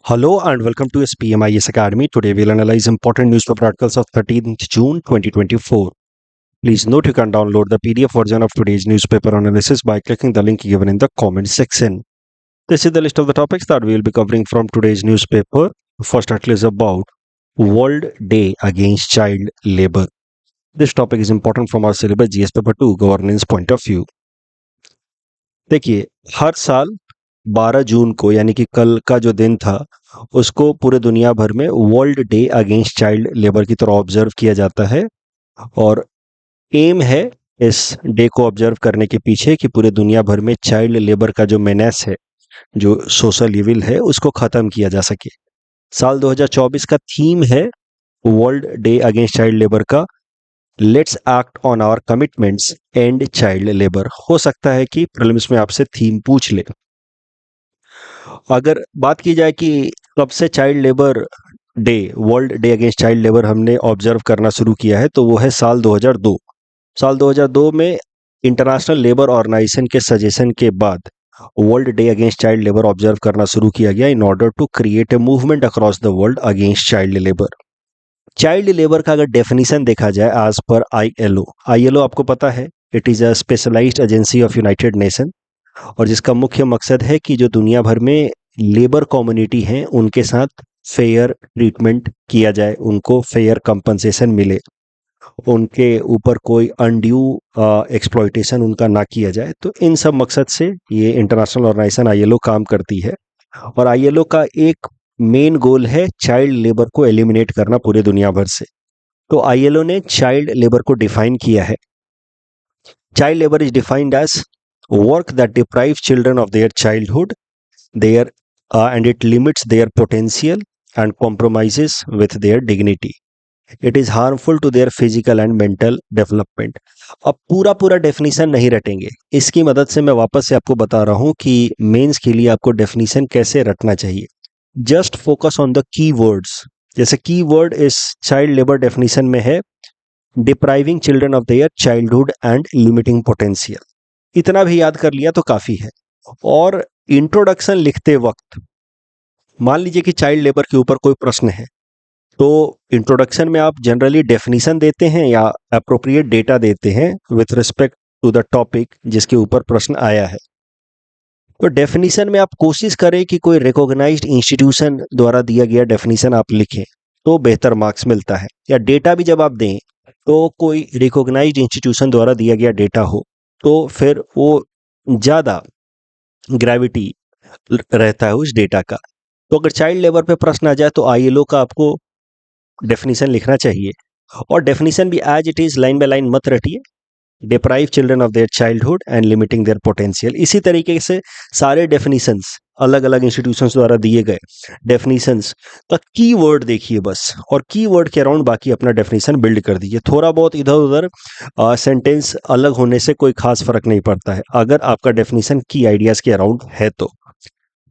Hello and welcome to SPMIS Academy. Today we'll analyze important newspaper articles of 13th June 2024. Please note you can download the PDF version of today's newspaper analysis by clicking the link given in the comment section. This is the list of the topics that we will be covering from today's newspaper. The first article is about World Day Against Child Labor. This topic is important from our syllabus GS Paper 2 Governance point of view. देखिए, हर साल 12 जून को यानी कि कल का जो दिन था उसको पूरे दुनिया भर में world day against child labour की तरह ऑब्जर्व किया जाता है और एम है इस डे को ऑब्जर्व करने के पीछे कि पूरे दुनिया भर में चाइल्ड लेबर का जो मेनेस है, जो सोशल इविल है, उसको ख़त्म किया जा सके। साल 2024 का थीम है world day against child labour का let's act on our commitments end child labour. हो सकता है कि प्रीलिम्स में आपसे थीम पूछ ले। अगर बात की जाए कि कब से child labour day world day against child labour हमने ऑब्जर्व करना शुरू किया है, तो वो है साल 2002। साल 2002 में इंटरनेशनल लेबर ऑर्गेनाइजेशन के सजेशन के बाद World day against child Labour observe करना शुरू किया गया in order to create a movement across the world against child labour. Child labour का अगर डेफिनेशन देखा जाए एज पर आईएलओ आपको पता है, it is a specialised agency of United Nation और जिसका मुख्य मकसद है कि जो दुनिया भर में लेबर कम्युनिटी हैं उनके साथ फेयर ट्रीटमेंट किया जाए, उनको फेयर कंपनसेशन मिले, उनके ऊपर कोई अनड्यू एक्सप्लॉयटेशन उनका ना किया जाए। तो इन सब मकसद से ये इंटरनेशनल ऑर्गेनाइजेशन आईएलओ काम करती है और आईएलओ का एक मेन गोल है चाइल्ड लेबर को एलिमिनेट करना पूरे दुनिया भर से। तो आईएलओ ने चाइल्ड लेबर को डिफाइन किया है। Child labour is defined as work that deprives children of their childhood, and it limits their potential and compromises with their dignity. It is harmful to their physical and mental development. अब पूरा definition नहीं रटेंगे, इसकी मदद से मैं वापस से आपको बता रहा हूँ कि मेंस के लिए आपको डेफिनेशन कैसे रटना चाहिए। Just focus on the key words. जैसे की वर्ड इस चाइल्ड लेबर डेफिनेशन में है depriving children of their childhood and limiting potential. इतना भी याद कर लिया तो काफ़ी है। और इंट्रोडक्शन लिखते वक्त मान लीजिए कि चाइल्ड लेबर के ऊपर कोई प्रश्न है, तो इंट्रोडक्शन में आप जनरली डेफिनेशन देते हैं या अप्रोप्रिएट डेटा देते हैं with respect to the topic जिसके ऊपर प्रश्न आया है। तो डेफिनेशन में आप कोशिश करें कि कोई रिकॉग्नाइज्ड इंस्टीट्यूशन द्वारा दिया गया डेफिनेशन आप लिखें तो बेहतर मार्क्स मिलता है। या डेटा भी जब आप दें तो कोई रिकॉग्नाइज्ड इंस्टीट्यूशन द्वारा दिया गया डेटा हो तो फिर वो ज़्यादा ग्रेविटी रहता है उस डेटा का। तो अगर चाइल्ड लेबर पे प्रश्न आ जाए तो आईएलओ का आपको डेफिनेशन लिखना चाहिए और डेफिनेशन भी as it is line by line मत रटिए। Deprive children of their childhood and limiting their potential. इसी तरीके से सारे डेफिनेशंस अलग अलग इंस्टीट्यूशंस द्वारा दिए गए डेफिनेशंस का की वर्ड देखिए बस, और की वर्ड के अराउंड बाकी अपना डेफिनेशन बिल्ड कर दीजिए। थोड़ा बहुत इधर उधर सेंटेंस अलग होने से कोई खास फर्क नहीं पड़ता है अगर आपका डेफिनेशन की आइडियाज़ के अराउंड है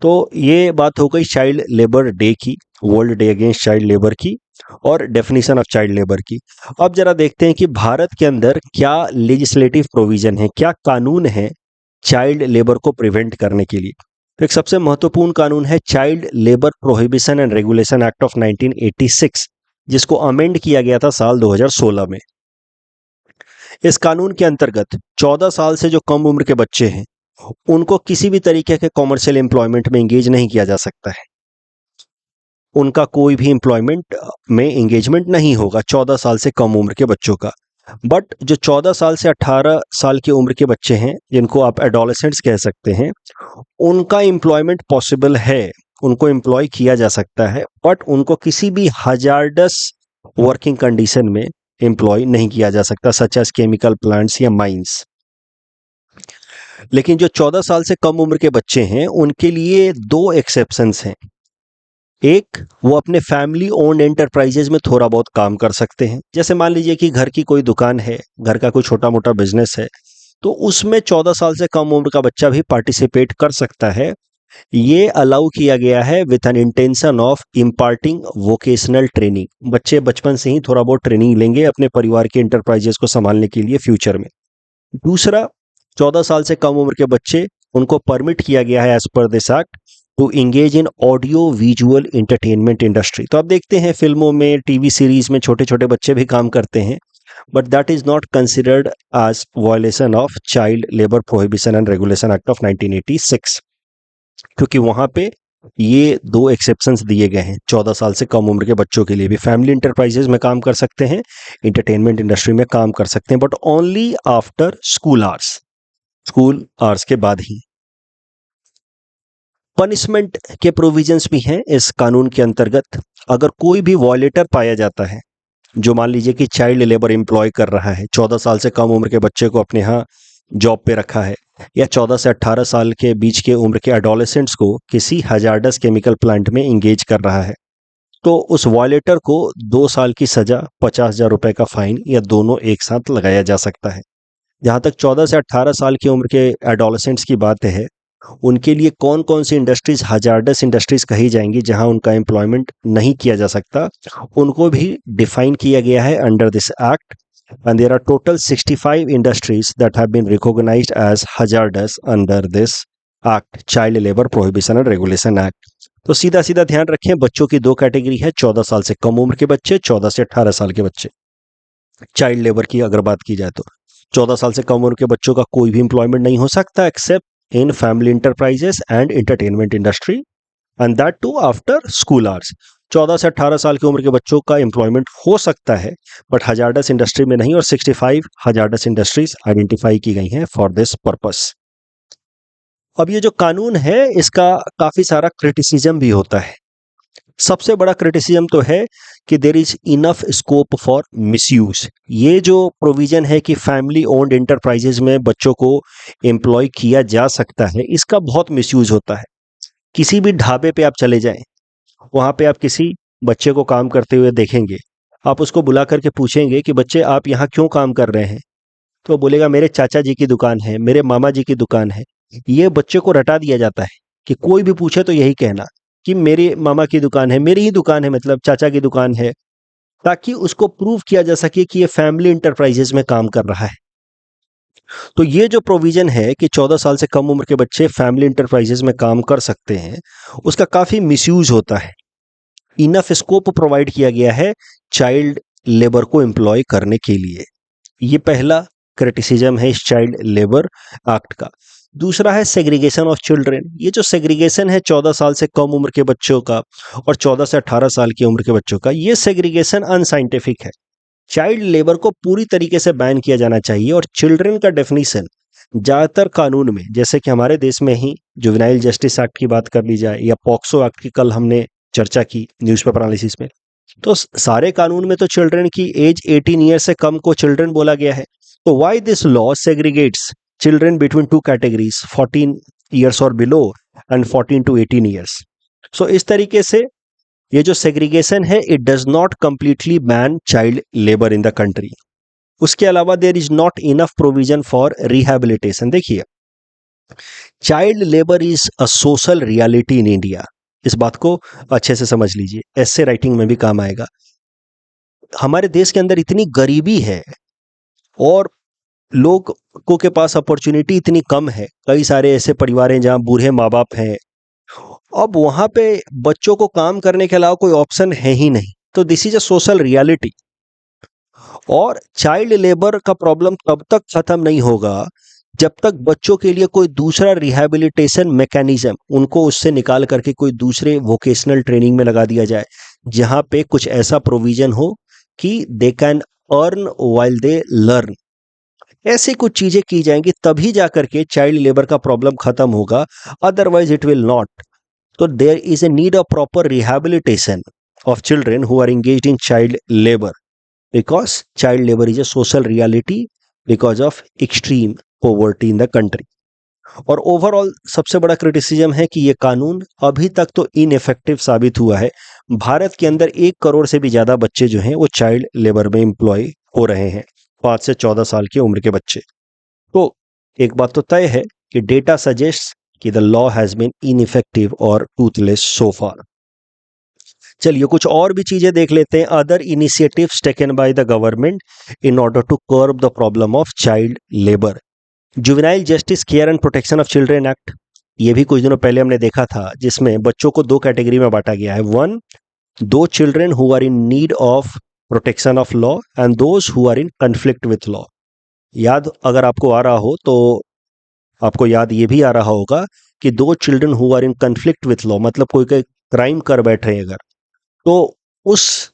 तो ये बात हो गई चाइल्ड लेबर डे की, world day against child labour की और डेफिनेशन ऑफ चाइल्ड लेबर की। अब जरा देखते हैं कि भारत के अंदर क्या लेजिस्लेटिव प्रोविजन है, क्या कानून है चाइल्ड लेबर को प्रिवेंट करने के लिए। तो एक सबसे महत्वपूर्ण कानून है child labour prohibition and regulation Act of 1986, जिसको अमेंड किया गया था साल 2016 में। इस कानून के अंतर्गत 14 साल से जो कम उम्र के बच्चे हैं उनको किसी भी तरीके के कॉमर्शियल एम्प्लॉयमेंट में एंगेज नहीं किया जा सकता है। उनका कोई भी एम्प्लॉयमेंट में एंगेजमेंट नहीं होगा 14 साल से कम उम्र के बच्चों का। बट जो 14 साल से 18 साल की उम्र के बच्चे हैं, जिनको आप एडोलेसेंट्स कह सकते हैं, उनका एम्प्लॉयमेंट पॉसिबल है, उनको एम्प्लॉय किया जा सकता है, बट उनको किसी भी हजार्डस वर्किंग कंडीशन में एम्प्लॉय नहीं किया जा सकता, सच एज केमिकल प्लांट्स या माइंस। लेकिन जो 14 साल से कम उम्र के बच्चे हैं उनके लिए दो एक्सेप्शंस हैं। एक, वो अपने फैमिली ओन्ड एंटरप्राइजेज में थोड़ा बहुत काम कर सकते हैं। जैसे मान लीजिए कि घर की कोई दुकान है, घर का कोई छोटा मोटा बिजनेस है, तो उसमें 14 साल से कम उम्र का बच्चा भी पार्टिसिपेट कर सकता है। ये अलाउ किया गया है with an intention of imparting vocational training. बच्चे बचपन से ही थोड़ा बहुत ट्रेनिंग लेंगे अपने परिवार के एंटरप्राइजेस को संभालने के लिए फ्यूचर में। दूसरा, 14 साल से कम उम्र के बच्चे, उनको परमिट किया गया है as per this act to engage in audio visual entertainment industry. तो आप देखते हैं फिल्मों में, टीवी सीरीज में छोटे छोटे बच्चे भी काम करते हैं, but that is not considered as violation of child labour prohibition and regulation Act of 1986, क्योंकि वहां पे ये दो एक्सेप्शंस दिए गए हैं। 14 साल से कम उम्र के बच्चों के लिए भी फैमिली इंटरप्राइजेज में काम कर सकते हैं, इंटरटेनमेंट इंडस्ट्री में काम कर सकते हैं, but only after school hours, school hours के बाद ही। पनिशमेंट के प्रोविजंस भी हैं इस कानून के अंतर्गत। अगर कोई भी वॉयलेटर पाया जाता है, जो मान लीजिए कि चाइल्ड लेबर एम्प्लॉय कर रहा है, 14 साल से कम उम्र के बच्चे को अपने यहाँ जॉब पे रखा है, या 14 से 18 साल के बीच के उम्र के एडोलेसेंट्स को किसी हजार्डस केमिकल प्लांट में इंगेज कर रहा है, तो उस वॉयलेटर को 2 साल की सजा, 50,000 रुपए का फाइन या दोनों एक साथ लगाया जा सकता है। जहां तक 14 से 18 साल की उम्र के एडोलेसेंट्स की बात है, उनके लिए कौन कौन सी इंडस्ट्रीज हजार्डस इंडस्ट्रीज कही जाएंगी जहां उनका एम्प्लॉयमेंट नहीं किया जा सकता, उनको भी डिफाइन किया गया है under this act. And there are total 65 industries that have been recognised as hazardous under this act, child labour prohibition and regulation act. तो सीधा सीधा ध्यान रखें, बच्चों की दो कैटेगरी है, 14 साल से कम उम्र के बच्चे, 14 से 18 साल के बच्चे। चाइल्ड लेबर की अगर बात की जाए तो 14 साल से कम उम्र के बच्चों का कोई भी एम्प्लॉयमेंट नहीं हो सकता except in family enterprises and entertainment industry, and that too after school hours. 14 से 18 साल की उम्र के बच्चों का एम्प्लॉयमेंट हो सकता है, बट हजार्डस इंडस्ट्री में नहीं, और 65 हजार्डस इंडस्ट्रीज आइडेंटिफाई की गई हैं फॉर दिस पर्पस। अब ये जो कानून है, इसका काफी सारा क्रिटिसिज्म भी होता है। सबसे बड़ा क्रिटिसिज्म तो है कि there is enough scope for misuse. ये जो प्रोविजन है कि फैमिली ओन्ड एंटरप्राइजेज में बच्चों को एम्प्लॉय किया जा सकता है, इसका बहुत मिसयूज होता है। किसी भी ढाबे पे आप चले जाएं, वहां पे आप किसी बच्चे को काम करते हुए देखेंगे, आप उसको बुला करके पूछेंगे कि बच्चे आप यहाँ क्यों काम कर रहे हैं, तो वो बोलेगा मेरे चाचा जी की दुकान है, मेरे मामा जी की दुकान है। ये बच्चे को रटा दिया जाता है कि कोई भी पूछे तो यही कहना कि मेरे मामा की दुकान है, मेरी ही दुकान है, मतलब चाचा की दुकान है, ताकि उसको प्रूव किया जा सके कि ये फैमिली इंटरप्राइजेज में काम कर रहा है। तो ये जो प्रोविजन है कि 14 साल से कम उम्र के बच्चे फैमिली इंटरप्राइजेज में काम कर सकते हैं, उसका काफी मिसयूज होता है। इनफ स्कोप प्रोवाइड किया गया है चाइल्ड लेबर को एम्प्लॉय करने के लिए। ये पहला क्रिटिसिज्म है इस चाइल्ड लेबर एक्ट का। दूसरा है सेग्रीगेशन ऑफ चिल्ड्रन। ये जो सेग्रीगेशन है 14 साल से कम उम्र के बच्चों का और 14 से 18 साल की उम्र के बच्चों का, ये सेग्रीगेशन अनसाइंटिफिक है। चाइल्ड लेबर को पूरी तरीके से बैन किया जाना चाहिए, और चिल्ड्रन का डेफिनेशन ज्यादातर कानून में, जैसे कि हमारे देश में ही जुवेनाइल जस्टिस एक्ट की बात कर ली जाए या पॉक्सो एक्ट की कल हमने चर्चा की न्यूज़पेपर एनालिसिस में, तो सारे कानून में तो चिल्ड्रन की एज 18 ईयर से कम को चिल्ड्रन बोला गया है। तो why this law segregates children between two categories, 14 years और below and 14 to 18 years. So इस तरीके से ये जो सेग्रीगेशन है, it does not completely ban child labour in the country. उसके अलावा there is not enough provision for rehabilitation. देखिए, child labour is a social reality in India. इस बात को अच्छे से समझ लीजिए, ऐसे राइटिंग में भी काम आएगा। हमारे देश के अंदर इतनी गरीबी है और लोगों के पास अपॉर्चुनिटी इतनी कम है, कई सारे ऐसे परिवार हैं जहां बूढ़े माँ बाप हैं, अब वहां पे बच्चों को काम करने के अलावा कोई ऑप्शन है ही नहीं। तो this is a social reality. और चाइल्ड लेबर का प्रॉब्लम तब तक खत्म नहीं होगा जब तक बच्चों के लिए कोई दूसरा रिहैबिलिटेशन मैकेनिज्म, उनको उससे निकाल करके कोई दूसरे वोकेशनल ट्रेनिंग में लगा दिया जाए, जहां पे कुछ ऐसा प्रोविजन हो कि they can earn while they learn. ऐसे कुछ चीजें की जाएंगी तभी जाकर के चाइल्ड लेबर का प्रॉब्लम खत्म होगा, अदरवाइज इट विल नॉट। तो there is a need of proper rehabilitation of children who are engaged in child labour, because child labour is a social reality because of extreme poverty in the country. और overall सबसे बड़ा criticism है कि ये कानून अभी तक तो इनइफेक्टिव साबित हुआ है। भारत के अंदर 1 करोड़ से भी ज्यादा बच्चे जो हैं वो चाइल्ड लेबर में एम्प्लॉय हो रहे हैं, 5 से 14 साल की उम्र के बच्चे। तो एक बात तो तय है कि डेटा सजेस्ट कि the law has been ineffective और टूथलेस सो फार। चलिए कुछ और भी चीजें देख लेते हैं। Other initiatives taken by the government in order to curb the problem of child labour. Juvenile Justice Care and Protection of Children Act ये भी कुछ दिनों पहले हमने देखा था, जिसमें बच्चों को दो कैटेगरी में बांटा गया है। वन, दो children who are in need of protection of law and those who are in conflict with law. याद अगर आपको आ रहा हो तो आपको याद ये भी आ रहा होगा कि दो children who are in conflict with law मतलब कोई क्राइम कर बैठे अगर, तो उस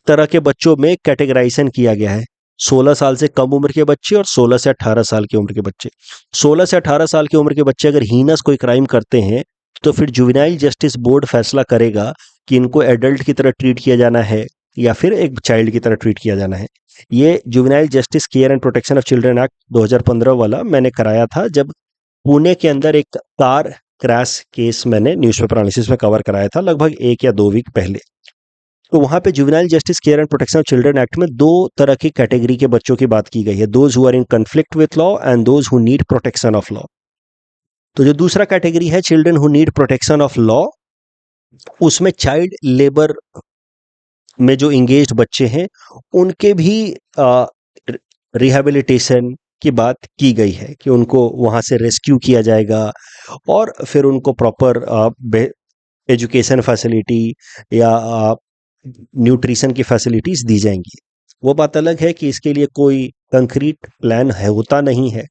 तरह के बच्चों में कैटेगराइजेशन किया गया है। 16 साल से कम उम्र के बच्चे और 16 से 18 साल की उम्र के बच्चे। 16 से 18 साल की उम्र के बच्चे अगर हीनस कोई क्राइम करते हैं तो फिर जुवेनाइल जस्टिस बोर्ड फैसला करेगा कि इनको एडल्ट की तरह ट्रीट किया जाना है या फिर एक चाइल्ड की तरह ट्रीट किया जाना है। ये juvenile Justice Care and Protection of Children act 2015 वाला मैंने कराया था, जब पुणे के अंदर एक कार क्रैश केस मैंने न्यूज़पेपर एनालिसिस में कवर कराया था लगभग 1 या 2 वीक पहले। तो वहां पे juvenile Justice Care and Protection of Children act में दो तरह की कैटेगरी के बच्चों की बात की गई है, those who are in conflict with law and those who need protection of law. तो जो दूसरा कैटेगरी है children who need protection of law, उसमें चाइल्ड लेबर में जो इंगेज्ड बच्चे हैं उनके भी रिहैबिलिटेशन की बात की गई है कि उनको वहां से रेस्क्यू किया जाएगा और फिर उनको प्रॉपर एजुकेशन फैसिलिटी या न्यूट्रिशन की फैसिलिटीज दी जाएंगी। वो बात अलग है कि इसके लिए कोई कंक्रीट प्लान है होता नहीं है,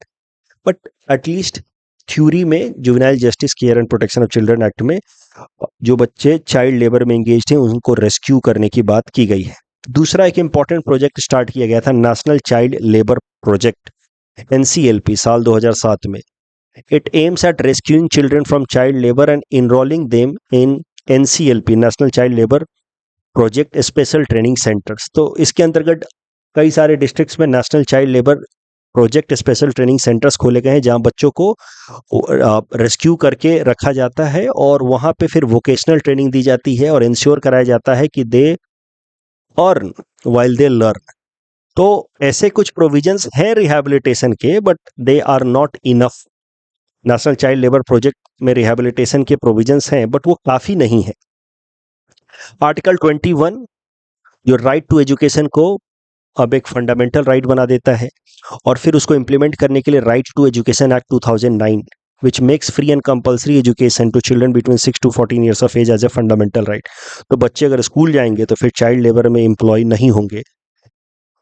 बट एटलीस्ट थ्योरी में juvenile Justice Care and Protection of Children act में जो बच्चे चाइल्ड लेबर में एंगेज्ड हैं उनको रेस्क्यू करने की बात की गई है। दूसरा एक इंपॉर्टेंट प्रोजेक्ट स्टार्ट किया गया था, national Child Labour project NCLP, साल 2007 में। It aims at rescuing children from child labour and enrolling them in NCLP, national Child Labour project special training centres. तो इसके अंतर्गत कई सारे डिस्ट्रिक्ट्स में national Child Labour project special training centres खोले गए हैं जहां बच्चों को रेस्क्यू करके रखा जाता है और वहां पे फिर वोकेशनल ट्रेनिंग दी जाती है और इंश्योर कराया जाता है कि they earn while they learn. तो ऐसे कुछ प्रोविजंस हैं रिहैबिलिटेशन के, but they are not enough. National Child Labour Project में रिहैबिलिटेशन के प्रोविजंस हैं बट वो काफी नहीं है। आर्टिकल 21 जो राइट टू एजुकेशन को अब एक फंडामेंटल राइट बना देता है और फिर उसको इंप्लीमेंट करने के लिए right to Education Act 2009 which makes free and compulsory education to children between 6 to 14 years of age as a fundamental right। तो बच्चे अगर स्कूल जाएंगे तो फिर चाइल्ड लेबर में एम्प्लॉय नहीं होंगे।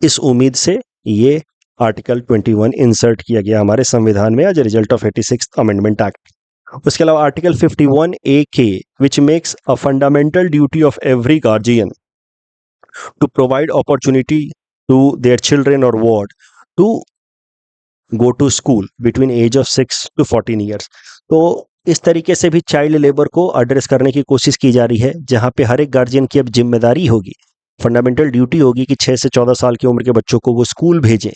इस उम्मीद से ये आर्टिकल 21 इंसर्ट किया गया हमारे संविधान में as a result of 86th amendment act. उसके अलावा article 51A which makes a fundamental duty of every guardian to provide opportunity to their children or ward to go to school between age of 6 to 14 years। तो इस तरीके से भी child labour को address करने की कोशिश की जा रही है, जहां पे हर एक गार्जियन की अब जिम्मेदारी होगी, फंडामेंटल ड्यूटी होगी कि 6 से 14 साल की उम्र के बच्चों को वो स्कूल भेजें।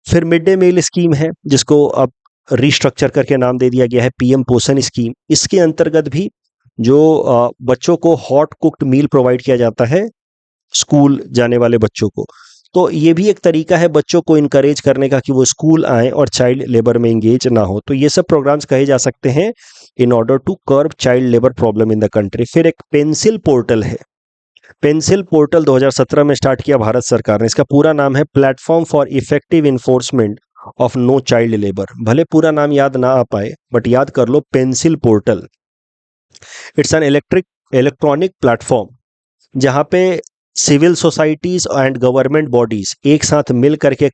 फिर मिड डे मील स्कीम है जिसको अब रिस्ट्रक्चर करके नाम दे दिया गया है PM पोषण स्कीम। इसके अंतर्गत भी जो बच्चों को हॉट कुक्ड मील प्रोवाइड किया जाता है स्कूल जाने वाले बच्चों को। तो ये भी एक तरीका है बच्चों को इनकरेज करने का कि वो स्कूल आए और चाइल्ड लेबर में एंगेज ना हो। तो ये सब प्रोग्राम्स कहे जा सकते हैं in order to curb child labour problem in the country. फिर एक पेंसिल पोर्टल है, पेंसिल पोर्टल 2017 में स्टार्ट किया भारत सरकार ने। इसका पूरा नाम है Platform for Effective Enforcement of No Child Labour. भले पूरा नाम याद ना आ पाए बट याद कर लो pencil portal. It's an electronic platform जहां पे civil societies and government bodies एक साथ मिल करके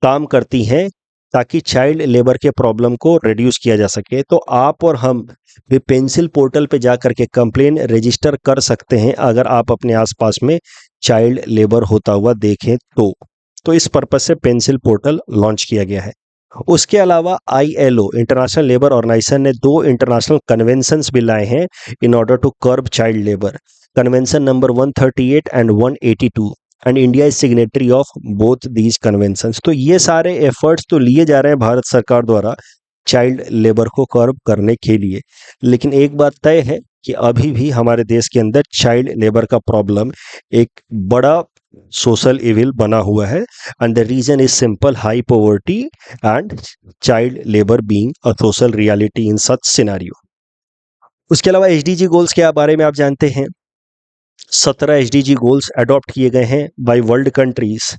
काम करती हैं ताकि चाइल्ड लेबर के प्रॉब्लम को रिड्यूस किया जा सके। तो आप और हम भी पेंसिल पोर्टल पे जा करके कंप्लेन रजिस्टर कर सकते हैं अगर आप अपने आसपास में चाइल्ड लेबर होता हुआ देखें तो इस पर्पज से पेंसिल पोर्टल लॉन्च किया गया है। उसके अलावा ILO इंटरनेशनल लेबर ऑर्गेनाइजेशन ने 2 इंटरनेशनल कन्वेंशंस भी लाए हैं in order to curb child labour, convention number 138 and 182, and India is signatory of both these conventions. तो ये सारे एफर्ट्स तो लिए जा रहे हैं भारत सरकार द्वारा चाइल्ड लेबर को कर्ब करने के लिए, लेकिन एक बात तय है कि अभी भी हमारे देश के अंदर चाइल्ड लेबर का प्रॉब्लम एक बड़ा सोशल इविल बना हुआ है and the reason is simple, high poverty and child labour being a social reality in such scenario. उसके अलावा SDG गोल्स के बारे में आप जानते हैं, 17 SDG गोल्स अडॉप्ट किए गए हैं by world countries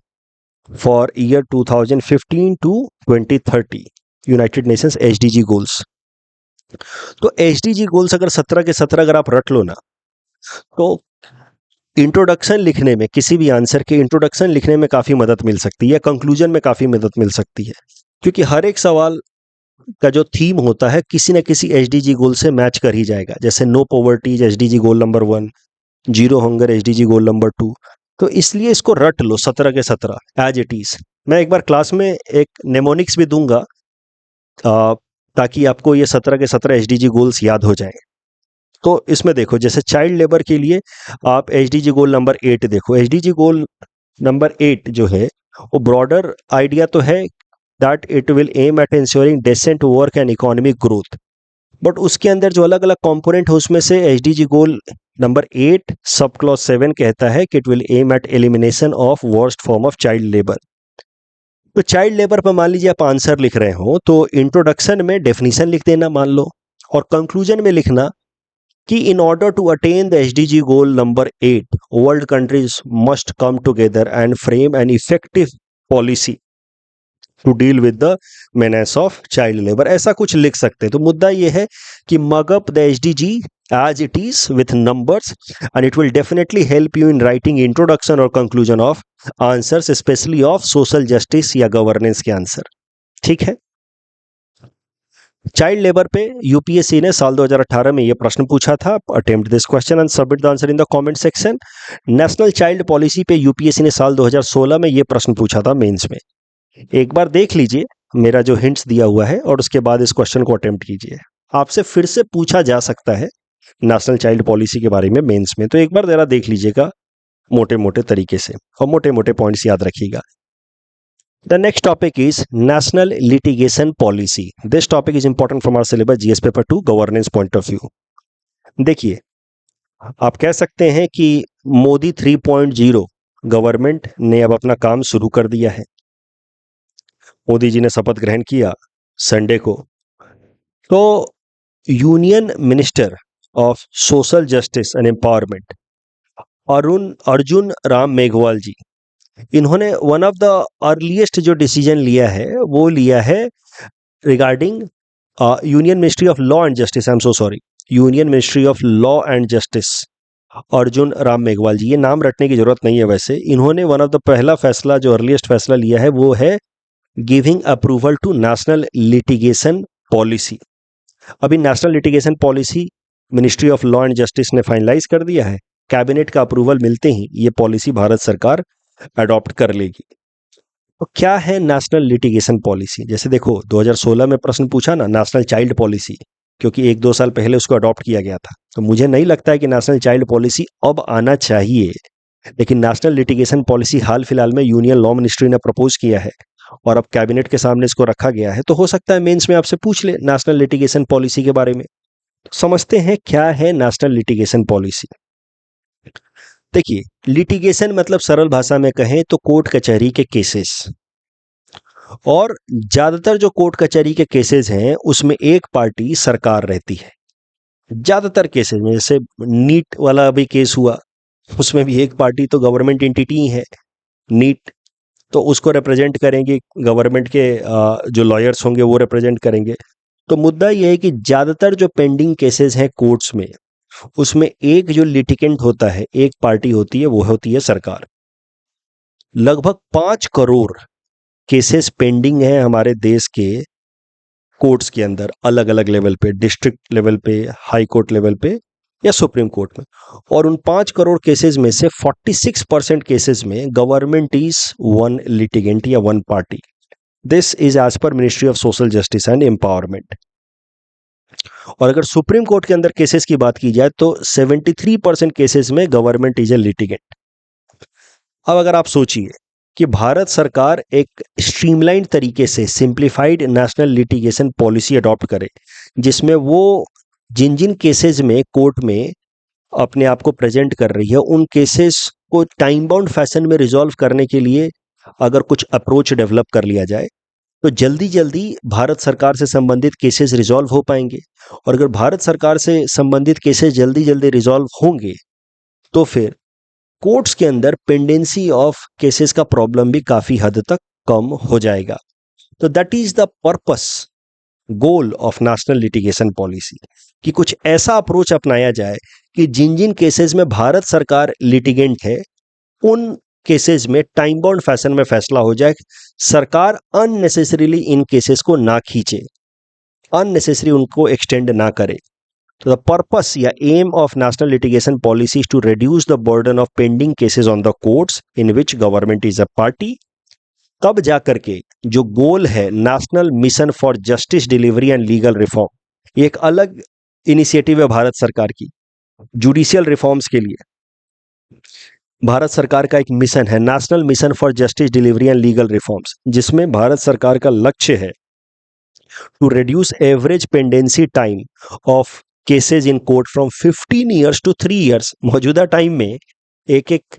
for year 2015 to 2030। United Nations SDG goals. तो एसडीजी गोल्स अगर 17 के 17 अगर आप रट लो ना, तो इंट्रोडक्शन लिखने में, किसी भी आंसर के इंट्रोडक्शन लिखने में काफी मदद मिल सकती है, कंक्लूजन में काफी मदद मिल सकती है, क्योंकि हर एक सवाल का जो थीम होता है किसी न किसी एसडीजी गोल से मैच कर ही जाएगा। जैसे no poverty SDG goal number 1, zero hunger SDG goal number 2। तो इसलिए इसको रट लो 17 के 17 एज इट इज। मैं एक बार क्लास में एक नेमोनिक्स भी दूंगा ताकि आपको ये 17 के 17 एसडीजी गोल्स याद हो जाएं। तो इसमें देखो, जैसे चाइल्ड लेबर के लिए आप एसडीजी गोल नंबर 8 देखो। एसडीजी गोल नंबर 8 जो है वो ब्रॉडर आइडिया तो है that it will aim at ensuring decent work and economic growth, but उसके अंदर जो अलग अलग कंपोनेंट है उसमें से SDG goal number 8 sub clause 7 कहता है कि it will aim at elimination of worst form of child labour. तो चाइल्ड लेबर पर मान लीजिए आप आंसर लिख रहे हो, तो इंट्रोडक्शन में डेफिनेशन लिख देना मान लो, और कंक्लूजन में लिखना कि in order to attain the SDG goal number 8, world countries must come together and frame an effective policy to deal with the menace of child labor। ऐसा कुछ लिख सकते हैं। तो मुद्दा ये है कि mug up the SDG as it is with numbers and it will definitely help you in writing introduction or conclusion of answers, especially of social justice या governance के आंसर। ठीक है। चाइल्ड लेबर पे यूपीएससी ने साल 2018 में ये प्रश्न पूछा था। Attempt this question and submit the answer in the comment section. National child policy पे यूपीएससी ने साल 2016 में ये प्रश्न पूछा था मेंस में। एक बार देख लीजिए मेरा जो हिंट्स दिया हुआ है और उसके बाद इस क्वेश्चन को अटेम्प्ट कीजिए। आपसे फिर से पूछा जा सकता है नेशनल चाइल्ड पॉलिसी के बारे में मेंस में, तो एक बार जरा देख लीजिएगा मोटे मोटे तरीके से और मोटे मोटे पॉइंट्स याद रखिएगा। The next topic is National Litigation Policy. This topic is important from our syllabus GS paper 2 governance point of view. देखिए, आप कह सकते हैं कि मोदी 3.0 गवर्नमेंट ने अब अपना काम शुरू कर दिया है। मोदी जी ने शपथ ग्रहण किया संडे को। तो union minister of social justice and empowerment Arjun Ram Meghwal ji, इन्होंने वन ऑफ द अर्लीस्ट जो डिसीजन लिया है वो लिया है regarding union ministry of law and justice. I am so sorry, union ministry of law and justice, Arjun Ram Meghwal ji. ये नाम रटने की जरूरत नहीं है। वैसे इन्होंने वन ऑफ द पहला फैसला, जो अर्लीस्ट फैसला लिया है वो है giving approval to national litigation policy. अभी national litigation policy ministry of law and justice ने फाइनलाइज कर दिया है। कैबिनेट का अप्रूवल मिलते ही ये पॉलिसी भारत सरकार अडॉप्ट कर लेगी। तो क्या है नेशनल लिटिगेशन पॉलिसी? जैसे देखो 2016 में प्रश्न पूछा ना नेशनल चाइल्ड पॉलिसी, क्योंकि 1-2 साल पहले उसको अडॉप्ट किया गया था। तो मुझे नहीं लगता है कि नेशनल चाइल्ड पॉलिसी अब आना चाहिए, लेकिन नेशनल लिटिगेशन पॉलिसी हाल फिलहाल में यूनियन लॉ मिनिस्ट्री ने प्रपोज किया है और अब कैबिनेट के सामने इसको रखा गया है। तो हो सकता है मेंस में आपसे पूछ ले नेशनल लिटिगेशन पॉलिसी के बारे में। तो समझते हैं क्या है नेशनल लिटिगेशन पॉलिसी। देखिए, लिटिगेशन मतलब सरल भाषा में कहें तो कोर्ट कचहरी के केसेस, और ज्यादातर जो कोर्ट कचहरी के केसेस हैं उसमें एक पार्टी सरकार रहती है। ज्यादातर केसेस में, जैसे नीट वाला अभी केस हुआ, उसमें भी एक पार्टी तो गवर्नमेंट एंटिटी है नीट, तो उसको रिप्रेजेंट करेंगे गवर्नमेंट के जो लॉयर्स होंगे वो रिप्रेजेंट करेंगे। तो मुद्दा ये है कि ज्यादातर जो पेंडिंग केसेस हैं कोर्ट्स में, उसमें एक जो लिटिगेंट होता है, एक पार्टी होती है, वो होती है सरकार। लगभग 5 करोड़ केसेस पेंडिंग हैं हमारे देश के कोर्ट्स के अंदर, अलग अलग लेवल पे, डिस्ट्रिक्ट लेवल पे, हाई कोर्ट लेवल पे या सुप्रीम कोर्ट में। और उन 5 करोड़ केसेस में से 46% केसेस में गवर्नमेंट इज वन लिटिगेंट या one party. This is as per ministry of social justice and empowerment. और अगर सुप्रीम कोर्ट के अंदर केसेस की बात की जाए तो 73% केसेस में गवर्नमेंट इज ए लिटिगेंट। अब अगर आप सोचिए कि भारत सरकार एक स्ट्रीमलाइन तरीके से simplified national litigation policy adopt करे, जिसमें वो जिन जिन केसेस में कोर्ट में अपने आप को प्रेजेंट कर रही है, उन केसेस को टाइम बाउंड फैशन में रिजॉल्व करने के लिए अगर कुछ अप्रोच डेवलप कर लिया जाए तो जल्दी जल्दी भारत सरकार से संबंधित केसेस रिजॉल्व हो पाएंगे। और अगर भारत सरकार से संबंधित केसेस जल्दी जल्दी रिजॉल्व होंगे तो फिर कोर्ट्स के अंदर पेंडेंसी ऑफ केसेस का प्रॉब्लम भी काफी हद तक कम हो जाएगा। तो that is the purpose goal of national litigation policy कि कुछ ऐसा अप्रोच अपनाया जाए कि जिन जिन केसेस में भारत सरकार लिटिगेंट है उन केसेस में टाइम बाउंड फैशन में फैसला हो जाए, सरकार अननेसेसरीली इन केसेस को ना खींचे, अननेसेसरी उनको एक्सटेंड ना करे। तो द पर्पस या aim of national litigation policy to reduce the burden of pending cases on the courts in which government is a party. तब जाकर के जो गोल है national mission for justice delivery and legal reform, ये एक अलग initiative है भारत सरकार की जुडिशियल रिफॉर्म्स के लिए। भारत सरकार का एक मिशन है national mission for justice delivery and legal reforms, जिसमें भारत सरकार का लक्ष्य है to reduce average pendency time of cases in court from 15 years to 3 years. मौजूदा टाइम में एक एक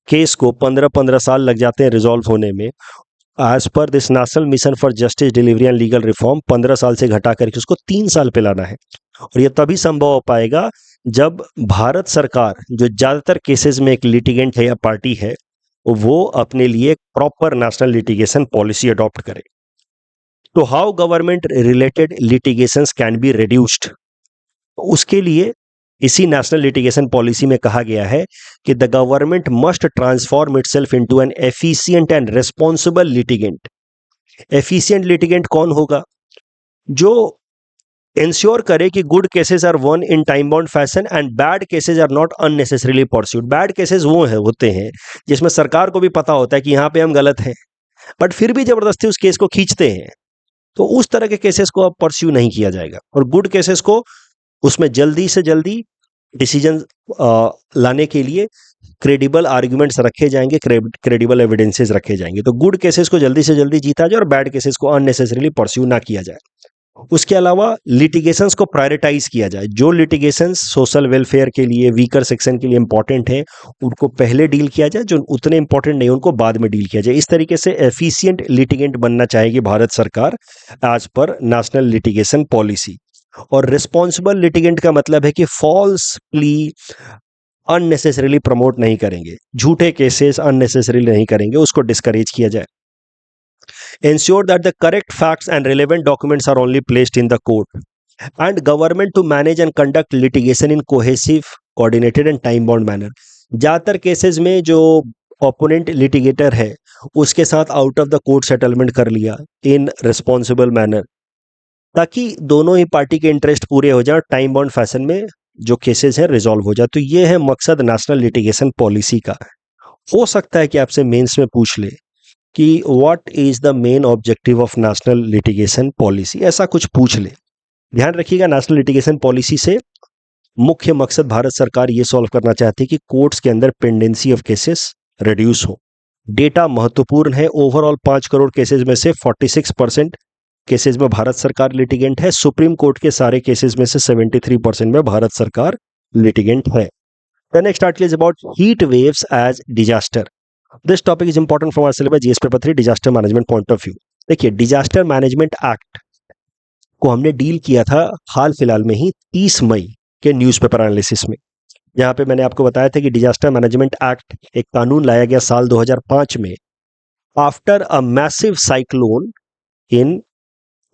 केस को 15-15 साल लग जाते हैं रिजॉल्व होने में। As per this national mission for justice delivery and legal reform 15 साल से घटा करके उसको 3 साल पे लाना है। और यह तभी संभव हो पाएगा जब भारत सरकार, जो ज़्यादातर केसेस में एक लिटिगेंट है या पार्टी है, वो अपने लिए proper national litigation policy adopt करे। तो how government related litigations can be reduced, उसके लिए इसी नेशनल लिटिगेशन पॉलिसी में कहा गया है कि the government must transform itself into an efficient and responsible litigant. Efficient litigant कौन होगा? जो इंश्योर करे कि good cases are won in time bound fashion and bad cases are not unnecessarily pursued. Bad cases वो होते हैं जिसमें सरकार को भी पता होता है कि यहाँ पे हम गलत हैं, बट फिर भी जबरदस्ती उस केस को खींचते हैं, तो उस तरह के केसेस को अब परस्यू नहीं किया जाएगा। और गुड केसेस को उसमें जल्दी से जल्दी डिसीजन लाने के लिए क्रेडिबल आर्ग्यूमेंट्स रखे जाएंगे, क्रेडिबल एविडेंसेस रखे जाएंगे। तो गुड केसेस को जल्दी से जल्दी जीता जाए और बैड केसेस को अननेसेसरीली परस्यू ना किया जाए। उसके अलावा लिटिगेशंस को प्रायोरिटाइज किया जाए। जो लिटिगेशंस सोशल वेलफेयर के लिए, वीकर सेक्शन के लिए इंपॉर्टेंट है, उनको पहले डील किया जाए, जो उतने इंपॉर्टेंट नहीं उनको बाद में डील किया जाए। इस तरीके से एफिशिएंट लिटिगेंट बनना चाहेगी भारत सरकार as per national litigation policy. और रिस्पॉन्सिबल लिटिगेंट का मतलब है कि फॉल्स प्ली अननेसेसरीली प्रमोट नहीं करेंगे, झूठे केसेस अननेसेसरीली नहीं करेंगे, उसको डिस्करेज किया जाए। Ensure that the correct facts and relevant documents are only placed in the court, and government to manage and conduct litigation in cohesive, coordinated and time bound manner। ज़्यादातर cases में जो opponent litigator है उसके साथ out of the court settlement कर लिया इन responsible manner, ताकि दोनों ही पार्टी के इंटरेस्ट पूरे हो जाए और टाइम बाउंड फैशन में जो केसेस हैं रिजॉल्व हो जाए। तो ये है मकसद नेशनल लिटिगेशन पॉलिसी का। हो सकता है कि आपसे मेंस में पूछ ले कि what is the main objective of national litigation policy, ऐसा कुछ पूछ ले। ध्यान रखिएगा, नेशनल लिटिगेशन पॉलिसी से मुख्य मकसद भारत सरकार ये सॉल्व करना चाहती है कि कोर्ट्स के अंदर पेंडेंसी ऑफ केसेस रिड्यूस हो। डेटा महत्वपूर्ण है। ओवरऑल 5 करोड़ केसेस में से 46% केसेस में भारत सरकार लिटिगेंट है। सुप्रीम कोर्ट के सारे केसेस में से 73% में भारत सरकार लिटिगेंट है। The next article is about heat waves as disaster. This topic is important from our syllabus GS paper 3 disaster management point of view। देखिए, डिजास्टर मैनेजमेंट एक्ट को हमने डील किया था हाल फिलहाल में ही 30 मई के न्यूज़पेपर एनालिसिस में, जहां पे मैंने आपको बताया था कि डिजास्टर मैनेजमेंट एक्ट एक कानून लाया गया साल 2005 में after a massive cyclone in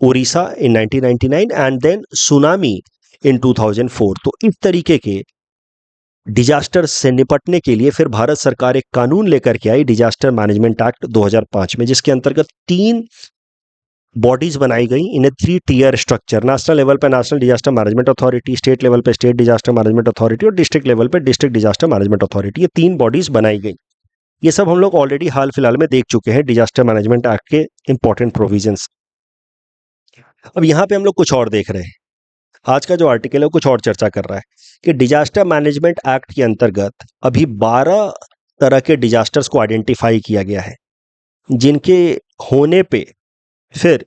Orissa in 1999 and then tsunami in 2004। तो इस तरीके के डिजास्टर से निपटने के लिए फिर भारत सरकार एक कानून लेकर के आई, डिजास्टर मैनेजमेंट एक्ट 2005 में, जिसके अंतर्गत 3 बॉडीज बनाई गई इन ए 3 टियर स्ट्रक्चर। नेशनल लेवल पे national disaster management authority, state level पे स्टेट डिजास्टर मैनेजमेंट अथॉरिटी और डिस्ट्रिक्ट लेवल पे डिस्ट्रिक्ट डिजास्टर मैनेजमेंट अथॉरिटी। ये 3 बॉडीज बनाई गई। ये सब हम लोग ऑलरेडी हाल फिलहाल में देख चुके हैं डिजास्टर मैनेजमेंट एक्ट के इंपॉर्टेंट प्रोविजंस। अब यहाँ पे हम लोग कुछ और देख रहे हैं। आज का जो आर्टिकल है वो कुछ और चर्चा कर रहा है कि डिजास्टर मैनेजमेंट एक्ट के अंतर्गत अभी 12 तरह के डिजास्टर्स को आइडेंटिफाई किया गया है, जिनके होने पे फिर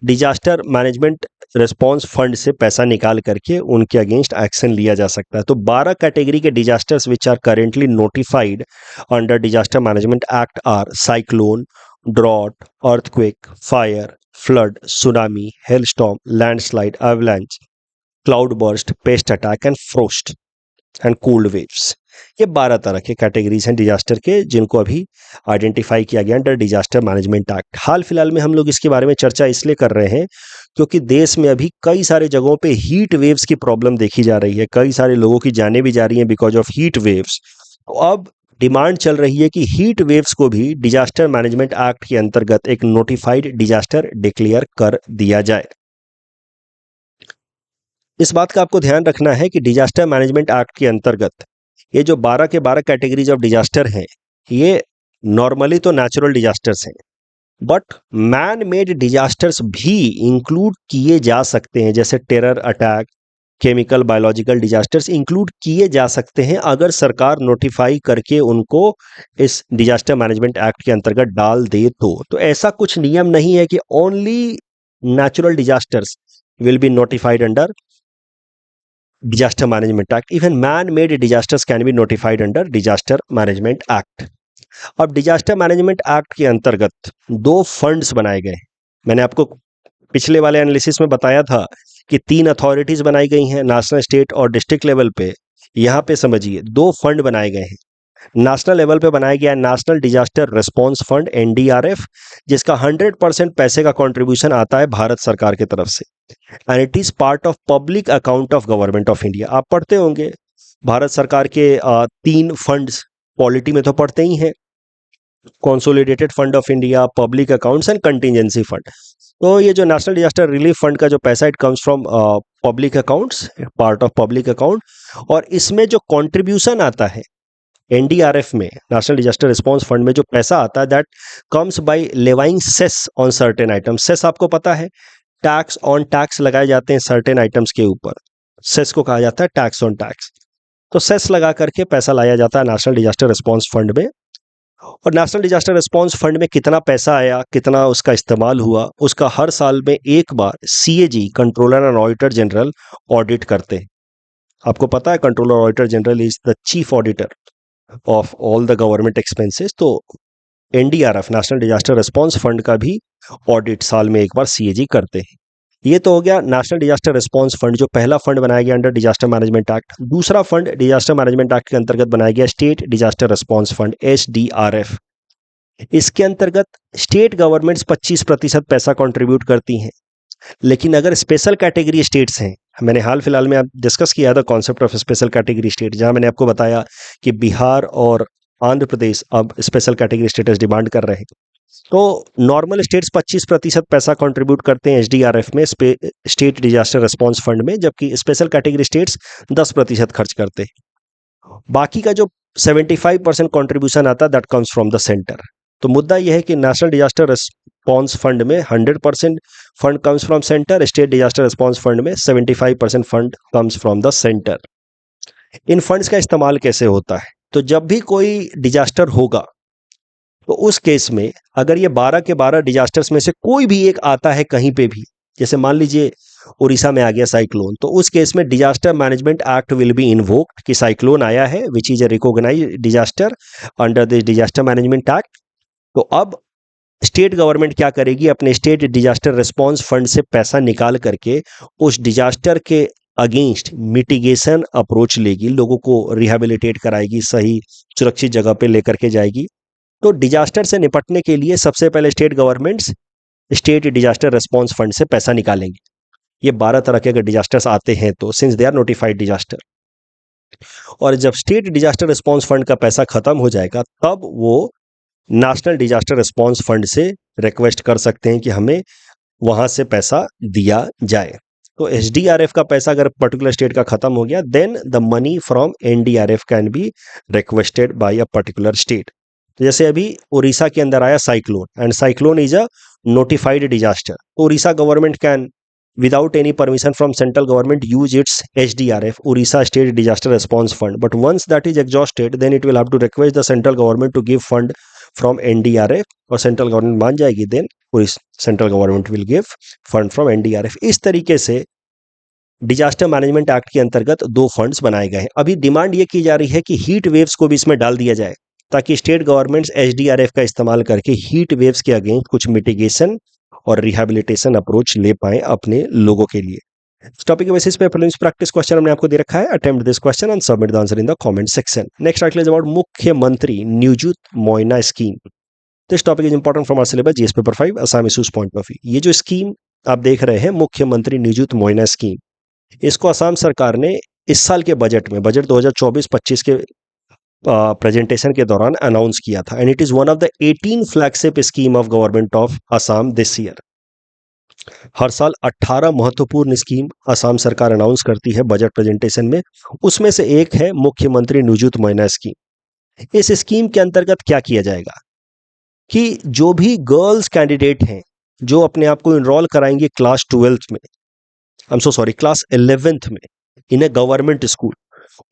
डिजास्टर मैनेजमेंट रिस्पांस फंड से पैसा निकाल करके उनके अगेंस्ट एक्शन लिया जा सकता है। तो 12 कैटेगरी के disasters which are currently notified under disaster management act are cyclone, drought, earthquake, fire, flood, tsunami, hailstorm, landslide, avalanche, cloud burst, pest attack and frost and cold waves. ये 12 तरह के categories हैं डिजास्टर के, जिनको अभी identify किया गया under disaster management act. हाल फिलहाल में हम लोग इसके बारे में चर्चा इसलिए कर रहे हैं क्योंकि देश में अभी कई सारे जगहों पे हीट वेव्स की प्रॉब्लम देखी जा रही है, कई सारे लोगों की जानें भी जा रही हैं बिकॉज ऑफ हीट वेव्स। तो अब डिमांड चल रही है कि हीट वेव्स को भी डिजास्टर मैनेजमेंट एक्ट के अंतर्गत एक नोटिफाइड डिजास्टर डिक्लेयर कर दिया जाए। इस बात का आपको ध्यान रखना है कि डिजास्टर मैनेजमेंट एक्ट के अंतर्गत ये जो 12 के 12 कैटेगरीज ऑफ डिजास्टर हैं, ये नॉर्मली तो नेचुरल डिजास्टर्स हैं, बट मैन मेड डिजास्टर्स भी इंक्लूड किए जा सकते हैं। जैसे terror attack, chemical biological disasters include किए जा सकते हैं अगर सरकार नोटिफाई करके उनको इस डिजास्टर मैनेजमेंट एक्ट के अंतर्गत डाल दे तो ऐसा कुछ नियम नहीं है कि only natural disasters will be notified under disaster management act. Even man made disasters can be notified under disaster management act. अब डिजास्टर मैनेजमेंट एक्ट के अंतर्गत 2 फंड्स बनाए गए। मैंने आपको पिछले वाले एनालिसिस में बताया था कि 3 अथॉरिटीज बनाई गई हैं नेशनल, स्टेट और डिस्ट्रिक्ट लेवल पे। यहाँ पे समझिए 2 फंड बनाए गए हैं। नेशनल लेवल पे बनाया गया national disaster response fund NDRF, जिसका 100% पैसे का कंट्रीब्यूशन आता है भारत सरकार की तरफ से, and it is part of public account of government of India. आप पढ़ते होंगे भारत सरकार के 3 फंड्स पॉलिटी में तो पढ़ते ही हैं, consolidated fund of India, public accounts and contingency fund. तो ये जो नेशनल डिजास्टर रिलीफ फंड का जो पैसा it comes from public accounts, part of public account, और इसमें जो कंट्रीब्यूशन आता है एनडीआरएफ में, नेशनल डिजास्टर रिस्पांस फंड में जो पैसा आता है, that comes by levying cess on certain items. Cess आपको पता है, टैक्स ऑन टैक्स लगाए जाते हैं सर्टेन आइटम्स के ऊपर, सेस को कहा जाता है टैक्स ऑन टैक्स। तो सेस लगा करके पैसा लाया जाता है नेशनल डिजास्टर रिस्पांस फंड में। और नेशनल डिजास्टर रिस्पांस फंड में कितना पैसा आया, कितना उसका इस्तेमाल हुआ, उसका हर साल में एक बार CAG, controller and auditor general, audit करते हैं। आपको पता है controller auditor general is the chief auditor of all the government expenses. तो NDRF, national disaster response fund का भी ऑडिट साल में एक बार सीएजी करते हैं। ये तो हो गया नेशनल डिजास्टर रिस्पांस फंड, जो पहला फंड बनाया गया अंडर डिजास्टर मैनेजमेंट एक्ट। दूसरा फंड डिजास्टर मैनेजमेंट एक्ट के अंतर्गत बनाया गया state disaster response fund SDRF. इसके अंतर्गत स्टेट गवर्नमेंट्स 25% पैसा कंट्रीब्यूट करती हैं, लेकिन अगर स्पेशल कैटेगरी स्टेट्स हैं, मैंने हाल फिलहाल में आप डिस्कस किया था concept of special category state, जहां मैंने आपको बताया कि बिहार और आंध्र प्रदेश अब स्पेशल कैटेगरी स्टेटस डिमांड कर रहे हैं। तो नॉर्मल स्टेट्स 25% पैसा कंट्रीब्यूट करते हैं एसडीआरएफ में, स्टेट डिजास्टर रिस्पांस फंड में, जबकि स्पेशल कैटेगरी स्टेट्स 10% खर्च करते हैं। बाकी का जो 75% कंट्रीब्यूशन आता है that comes from the centre. तो मुद्दा यह है कि नेशनल डिजास्टर रिस्पांस फंड में 100% fund comes from centre, state disaster response fund में 75% fund comes from the centre. In funds का इस्तेमाल कैसे होता है? तो जब भी कोई डिजास्टर होगा तो उस केस में अगर ये 12 के 12 डिजास्टर्स में से कोई भी एक आता है कहीं पे भी, जैसे मान लीजिए उड़ीसा में आ गया साइक्लोन, तो उस केस में disaster management act will be invoked कि साइक्लोन आया है which is a recognised disaster under this disaster management act. तो अब स्टेट गवर्नमेंट क्या करेगी, अपने स्टेट डिजास्टर रिस्पांस फंड से पैसा निकाल करके उस डिजास्टर के अगेंस्ट मिटिगेशन अप्रोच लेगी, लोगों को रिहेबिलिटेट कराएगी, सही सुरक्षित जगह पे लेकर के जाएगी। तो डिजास्टर से निपटने के लिए सबसे पहले state governments state disaster response fund से पैसा निकालेंगे। ये 12 तरह के अगर डिजास्टर्स आते हैं तो, since they are notified disaster, और जब स्टेट डिजास्टर रिस्पांस फंड का पैसा खत्म हो जाएगा तब वो नेशनल डिजास्टर रिस्पांस फंड से रिक्वेस्ट कर सकते हैं कि हमें वहां से पैसा दिया जाए। तो एसडीआरएफ का पैसा अगर पर्टिकुलर स्टेट का खत्म हो गया, then the money from NDRF can be requested by a particular state. तो जैसे अभी उड़ीसा के अंदर आया cyclone, and cyclone is a notified disaster, तो Orissa government can without any permission from central government use its HDRF, Orissa State Disaster Response Fund, but once that is exhausted then it will have to request the central government to give fund from NDRF, और central government मान जाएगी, then central government will give fund from NDRF। इस तरीके से disaster management act के अंतर्गत 2 funds बनाए गए हैं। अभी डिमांड ये की जा रही है कि हीट वेव्स को भी इसमें डाल दिया जाए ताकि स्टेट गवर्नमेंट्स एचडीआरएफ का इस्तेमाल करके हीट वेव्स के अगेंस्ट कुछ मिटिगेशन और रिहेबिलिटेशन अप्रोच ले पाएं अपने लोगों के लिए। इस टॉपिक के बेसिस पे प्रीलिम्स प्रैक्टिस क्वेश्चन हमने आपको दे रखा है। Attempt this question and submit the answer in the comment section. Next article is about Mukhyamantri Nijut Moina scheme. This topic is important from our syllabus GS paper 5 Assam issues point of view. ये जो scheme आप देख रहे हैं मुख्यमंत्री नियुत मोइना स्कीम, इसको असम सरकार ने इस साल के बजट में, बजट 2024-25 के प्रेजेंटेशन के दौरान अनाउंस किया था। And it is one of the 18 flagship scheme of government of Assam this year. हर साल 18 महत्वपूर्ण स्कीम असम सरकार अनाउंस करती है बजट प्रेजेंटेशन में, उसमें से एक है मुख्यमंत्री नियुत मोइना स्कीम। इस स्कीम के अंतर्गत क्या किया जाएगा कि जो भी गर्ल्स कैंडिडेट हैं जो अपने आप को इनरोल कराएंगे क्लास 12th में, क्लास 11th में इन ए गवर्नमेंट स्कूल,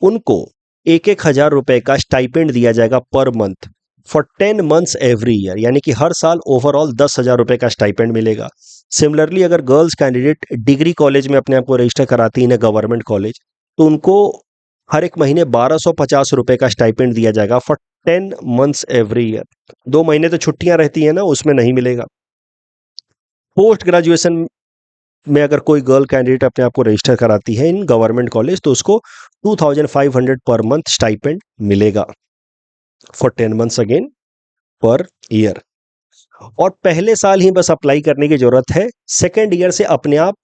उनको 1,000 रुपए का स्टाइपेंड दिया जाएगा per month for 10 months every year, यानी कि हर साल ओवरऑल 10,000 रुपए का स्टाइपेंड मिलेगा। सिमिलरली अगर गर्ल्स कैंडिडेट डिग्री कॉलेज में अपने आप को रजिस्टर कराती है गवर्नमेंट कॉलेज, तो उनको हर एक महीने 1,250 रुपए का स्टाइपेंड दिया जाएगा फॉर 10 months एवरी ईयर। 2 महीने तो छुट्टियां रहती है ना, उसमें नहीं मिलेगा। पोस्ट ग्रेजुएशन में अगर कोई गर्ल कैंडिडेट अपने आप को रजिस्टर कराती है इन गवर्नमेंट कॉलेज, तो उसको 2,500 पर मंथ स्टाइपेंड मिलेगा for 10 months again per year. और पहले साल ही बस अप्लाई करने की जरूरत है, सेकेंड ईयर से अपने आप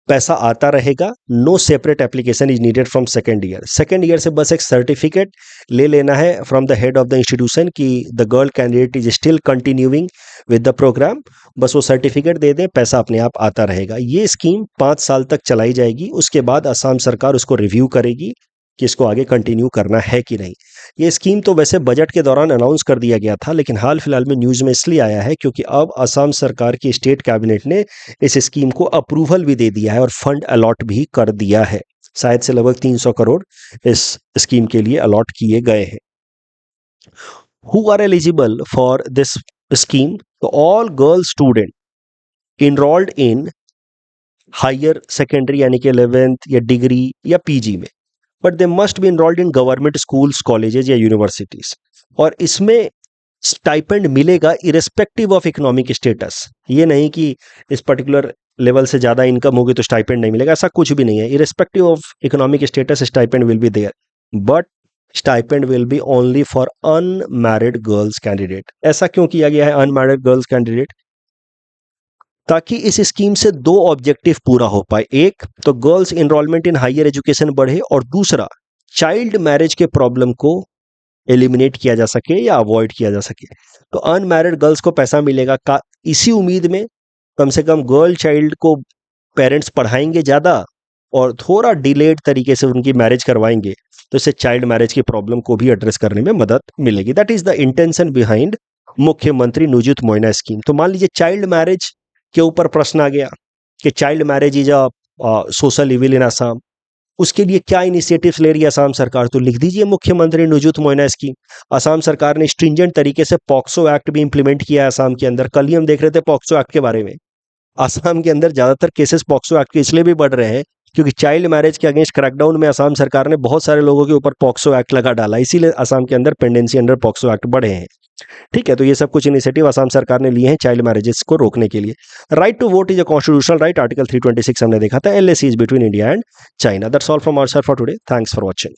पैसा आता रहेगा। No separate application is needed from second year. Second year से बस एक सर्टिफिकेट ले लेना है from the head of the institution कि the girl candidate is still continuing with the programme. बस वो सर्टिफिकेट दे दें, पैसा अपने आप आता रहेगा। ये स्कीम 5 साल तक चलाई जाएगी। उसके बाद असम सरकार उसको रिव्यू करेगी कि इसको आगे कंटिन्यू करना है कि नहीं। ये स्कीम तो वैसे बजट के दौरान अनाउंस कर दिया गया था, लेकिन हाल फिलहाल में न्यूज़ में इसलिए आया है क्योंकि अब असम सरकार की स्टेट कैबिनेट ने इस स्कीम को अप्रूवल भी दे दिया है और फंड अलॉट भी कर दिया है। शायद से लगभग 300 करोड़ इस स्कीम के लिए अलॉट किए गए हैं। Who are eligible for this scheme? तो all girl student enrolled in higher secondary यानी कि 11th या डिग्री या पीजी में, but they must be enrolled in government schools, colleges or universities. और इसमें स्टाइपेंड मिलेगा इरेस्पेक्टिव ऑफ इकोनॉमिक स्टेटस। ये नहीं कि इस पर्टिकुलर लेवल से ज़्यादा इनकम होगी तो स्टाइपेंड नहीं मिलेगा, ऐसा कुछ भी नहीं है। Irrespective of economic status stipend will be there, but stipend will be only for unmarried girls candidate. ऐसा क्यों किया गया है अनमैरिड गर्ल्स कैंडिडेट? ताकि इस स्कीम से 2 ऑब्जेक्टिव पूरा हो पाए। एक तो girls enrolment in higher education बढ़े, और दूसरा चाइल्ड मैरिज के प्रॉब्लम को एलिमिनेट किया जा सके या अवॉइड किया जा सके। तो अनमैरिड गर्ल्स को पैसा मिलेगा का इसी उम्मीद में कम से कम गर्ल चाइल्ड को पेरेंट्स पढ़ाएंगे ज़्यादा और थोड़ा डिलेड तरीके से उनकी मैरिज करवाएंगे, तो इससे चाइल्ड मैरिज की प्रॉब्लम को भी एड्रेस करने में मदद मिलेगी। That is the intention behind मुख्यमंत्री नियुत मोइना स्कीम। तो मान लीजिए चाइल्ड मैरिज के ऊपर प्रश्न आ गया कि child marriage is a social evil इन असम, उसके लिए क्या इनिशिएटिव्स ले रही है असम सरकार? तो लिख दीजिए मुख्यमंत्री नियुत मोइना स्कीम। असम सरकार ने स्ट्रिंजेंट तरीके से पॉक्सो एक्ट भी इंप्लीमेंट किया है असम के अंदर। कल ही हम देख रहे थे पॉक्सो एक्ट के बारे में। असम के अंदर ज्यादातर केसेस पॉक्सो एक्ट के इसलिए भी बढ़ रहे हैं क्योंकि चाइल्ड मैरिज के अगेंस्ट क्रैकडाउन में असम सरकार ने बहुत सारे लोगों के ऊपर पॉक्सो एक्ट लगा डाला, इसीलिए असम के अंदर पेंडेंसी अंडर पॉक्सो एक्ट बढ़े हैं। ठीक है, तो ये सब कुछ इनिशिएटिव असम सरकार ने लिए हैं चाइल्ड मैरिजेस को रोकने के लिए। Right to vote is a constitutional right, article 326 हमने देखा था। LAC is between India and China. That's all from our side for today. Thanks for watching.